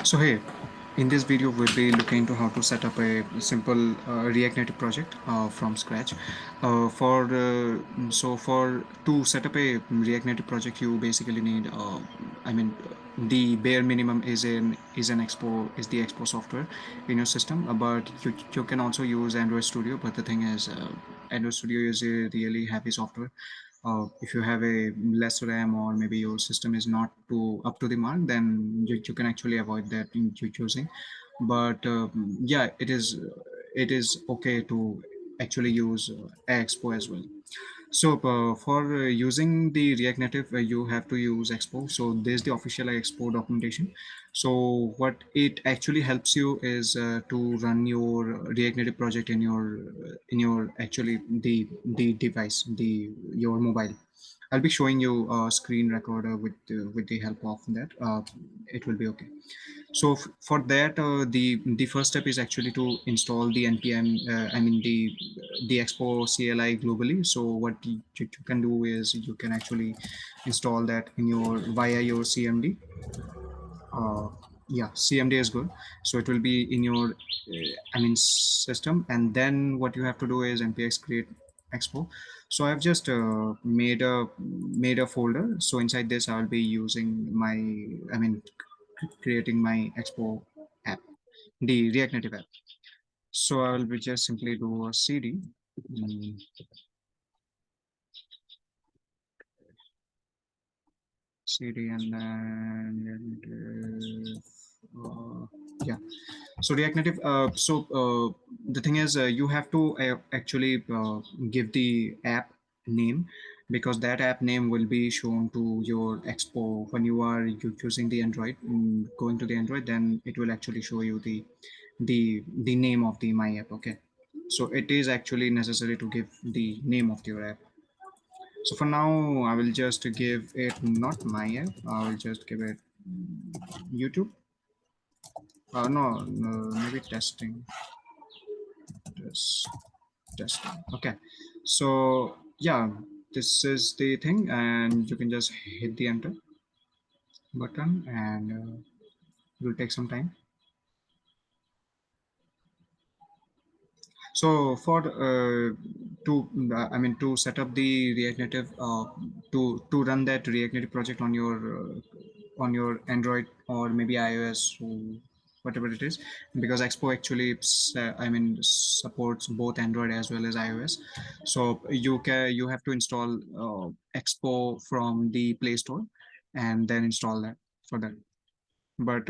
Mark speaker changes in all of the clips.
Speaker 1: So hey, in this video we'll be looking into how to set up a simple React Native project from scratch. For to set up a React Native project, you basically need, the bare minimum is the Expo software in your system. But you can also use Android Studio. But the thing is, Android Studio is a really heavy software. If you have a less RAM, or maybe your system is not too up to the mark, then you can actually avoid that in choosing. But yeah, it is okay to actually use Expo as well. So for using the React Native, you have to use Expo. So there's the official Expo documentation. So what it actually helps you is to run your React Native project in your actually the device, the your mobile. I'll be showing you a screen recorder with the help of that. It will be okay. So for that, the first step is actually to install the npm, the Expo CLI globally. So what you can do is you can actually install that in your via your CMD. uh, yeah, CMD is good. So it will be in your system, and then what you have to do is npx create Expo. So I've just made a folder. So inside this I'll be using my, I mean creating my Expo app, the React Native app. So I will be just simply do a cd, mm, cd, and then yeah. So React Native. The thing is, you have to actually give the app name, because that app name will be shown to your Expo when you are using the Android. Going to the Android, then it will actually show you the name of the my app. Okay. So it is actually necessary to give the name of your app. So for now, I will just give it not my app. I will just give it YouTube. No, maybe testing. Test, testing. Okay. So yeah, this is the thing, and you can just hit the enter button, and it will take some time. So for to to set up the React Native, to run that React Native project on your Android or maybe iOS, so whatever it is, because Expo actually supports both Android as well as iOS. So you have to install Expo from the Play Store, and then install that for that. But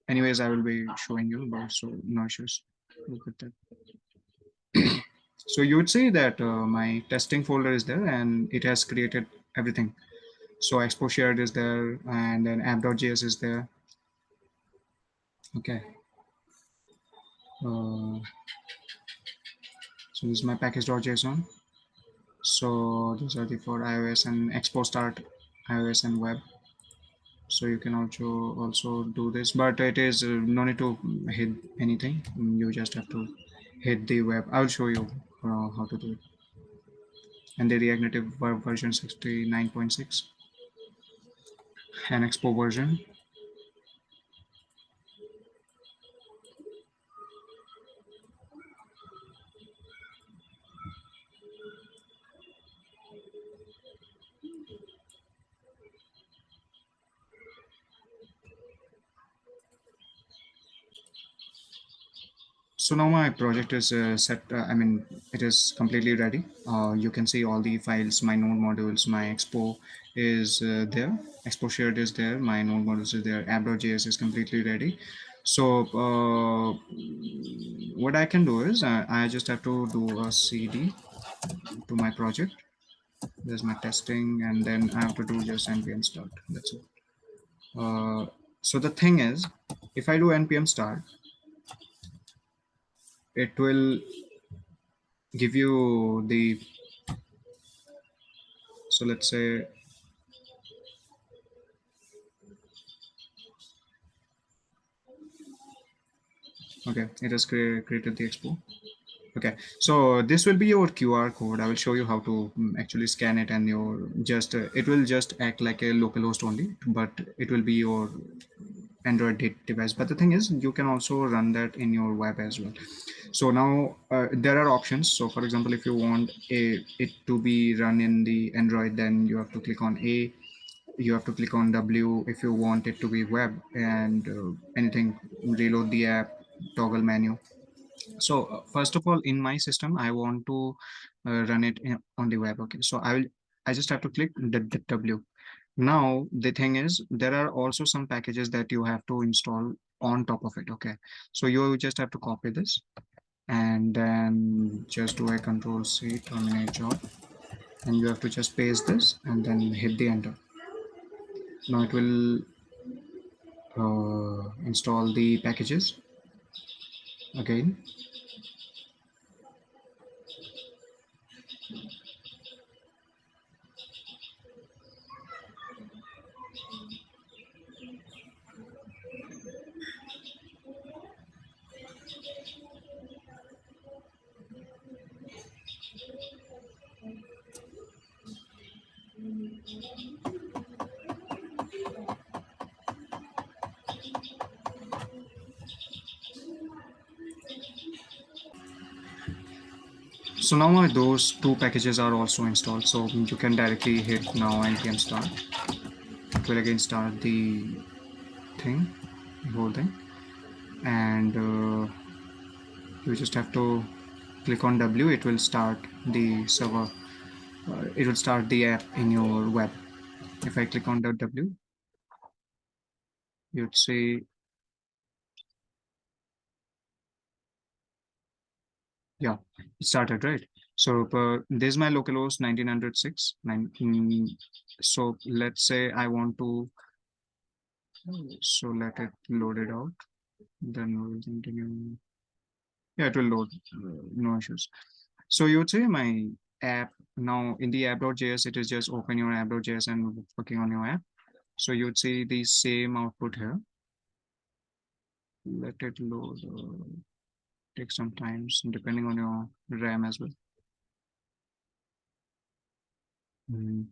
Speaker 1: anyways, I will be showing you about, so no issues. Look at that. So you would say that my testing folder is there, and it has created everything. So Expo shared is there, and then app.js is there. Okay. So this is my package.json. So these are the for iOS, and Expo start iOS and web. So you can also do this, but it is no need to hit anything. You just have to hit the web. I'll show you how to do it. And the React Native web version 69.6 and Expo version. So now my project is set. It is completely ready. You can see all the files, my node modules, my Expo is there. Expo shared is there. My node modules is there. App.js is completely ready. So what I can do is I just have to do a cd to my project. There's my testing, and then I have to do just npm start. That's it. So the thing is, if I do npm start, it will give you the, so let's say, okay, it has created the Expo. Okay, so this will be your QR code. I will show you how to actually scan it, and your just it will just act like a local host only, but it will be your Android device. But the thing is, you can also run that in your web as well. So now there are options. So for example, if you want it to be run in the Android, then you have to click on A. You have to click on W if you want it to be web, and anything, reload the app, toggle menu. So first of all, in my system, I want to run it on the web. Okay, so I just have to click the W. Now the thing is, there are also some packages that you have to install on top of it. Okay, so you just have to copy this and then just do a control C, terminate job, and you have to just paste this and then hit the enter. Now it will install the packages again. So now those two packages are also installed, so you can directly hit now npm start. It will again start the thing, the whole thing, and you just have to click on W. It will start the server. It will start the app in your web. If I click on the W, you'd see, yeah, it started, right? So this is my localhost 1906. So let's say I want to, so let it load it out. Then we'll continue. Yeah, it will load, no issues. So you would say my app now in the app.js, it is just open your app.js and working on your app. So you would see the same output here. Let it load, take some times depending on your RAM as well. Mm,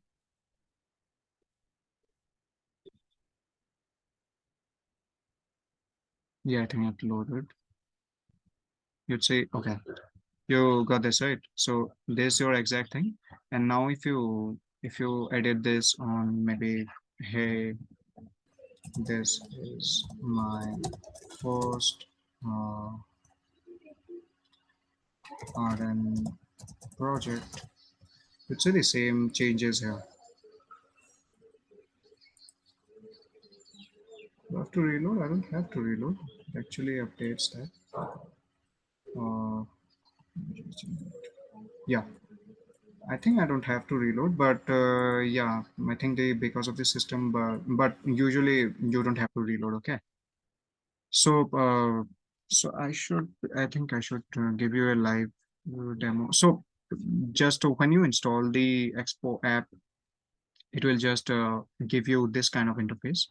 Speaker 1: yeah, I think it loaded. You'd say, okay, you got this right. So this is your exact thing. And now if you edit this on maybe, hey, this is my first RN project. It's the same changes here. Do I have to reload? I don't have to reload. It actually updates that. Uh, yeah, I think I don't have to reload, but yeah, I think they because of the system, but usually you don't have to reload. Okay, so I think I should give you a live demo. So just when you install the Expo app, it will just give you this kind of interface.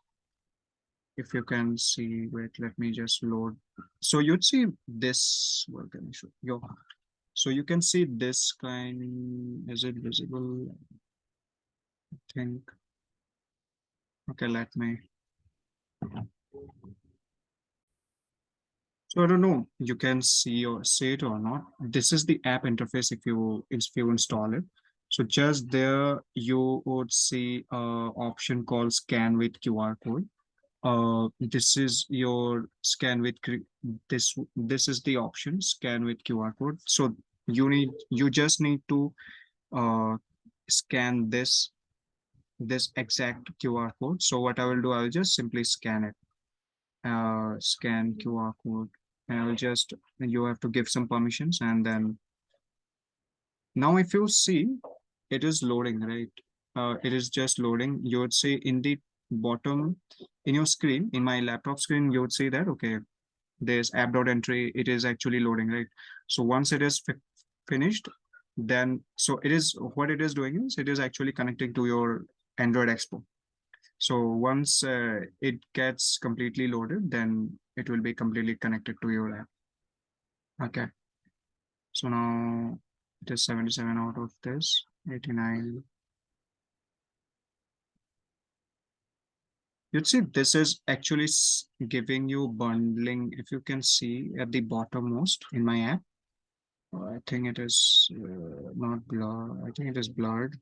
Speaker 1: If you can see, wait, let me just load. So you'd see this. Well, can I show you? So you can see this kind. Is it visible? I think. Okay, let me. So I don't know. You can see it or not. This is the app interface if you install it. So just there you would see a option called scan with QR code. This is your scan with this is the option, scan with QR code. So you just need to uh, scan this exact QR code. So what I will do, I will just simply scan it, scan QR code, and I will just, you have to give some permissions, and then now if you see, it is loading, right? It is just loading. You would say in the bottom in your screen, in my laptop screen, you would see that okay, there's app.entry, it is actually loading, right? So once it is finished, then so it is, what it is doing is it is actually connecting to your Android Expo. So once it gets completely loaded, then it will be completely connected to your app. Okay, so now it is 77 out of this 89. You'd see this is actually giving you bundling. If you can see at the bottommost in my app, I think it is not blur. I think it is blurred,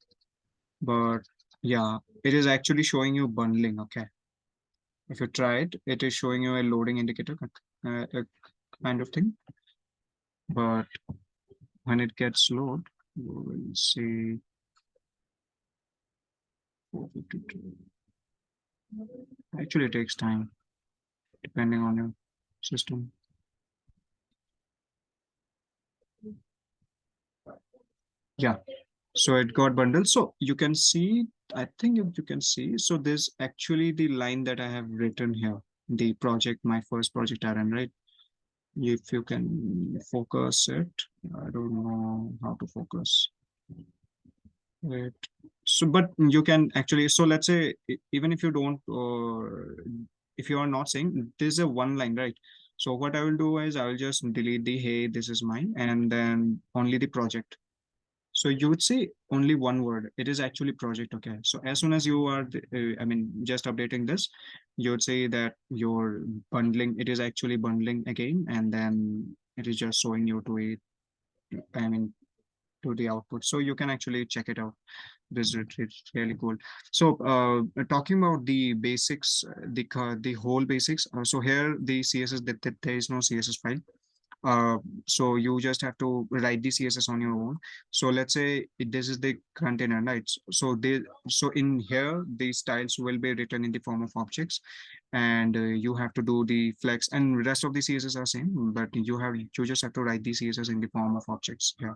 Speaker 1: but yeah, it is actually showing you bundling. Okay. If you try it, it is showing you a loading indicator kind of thing. But when it gets load, you will see 452. Actually, it takes time depending on your system. Yeah. So it got bundled. So you can see, I think you can see. So there's actually the line that I have written here, the project, my first project I ran, right? If you can focus it, I don't know how to focus it. So, but you can actually, so let's say, even if you don't, or if you are not saying, there's a one line, right? So what I will do is I will just delete the, hey, this is mine, and then only the project. So you would say only one word. It is actually project. Okay. So as soon as you are, I mean, just updating this, you would say that you're bundling. It is actually bundling again, and then it is just showing you to it. I mean, to the output. So you can actually check it out. This is it's really cool. So talking about the basics, the whole basics. So here the CSS that there is no CSS file. So you just have to write the css on your own. So let's say this is the container, right? So they, so in here the styles will be written in the form of objects, and you have to do the flex, and rest of the css are same, but you just have to write the css in the form of objects. Yeah.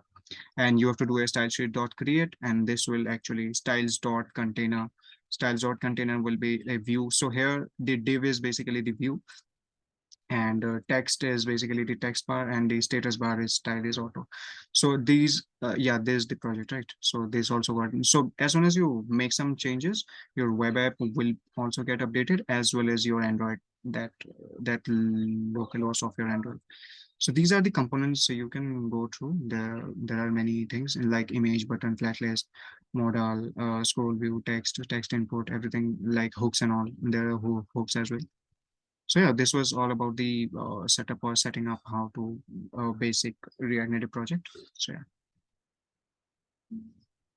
Speaker 1: And you have to do a style sheet dot create, and this will actually styles dot container. Styles dot container will be a view. So here the div is basically the view, and text is basically the text bar, and the status bar is style is auto. So these yeah, there's the project, right? So this also got, so as soon as you make some changes, your web app will also get updated, as well as your android, that local os of your android. So these are the components. So you can go through, there are many things like image, button, flat list, modal, scroll view, text input, everything, like hooks and all. There are hooks as well. So yeah, this was all about the setup or setting up how to basic React Native project. So yeah.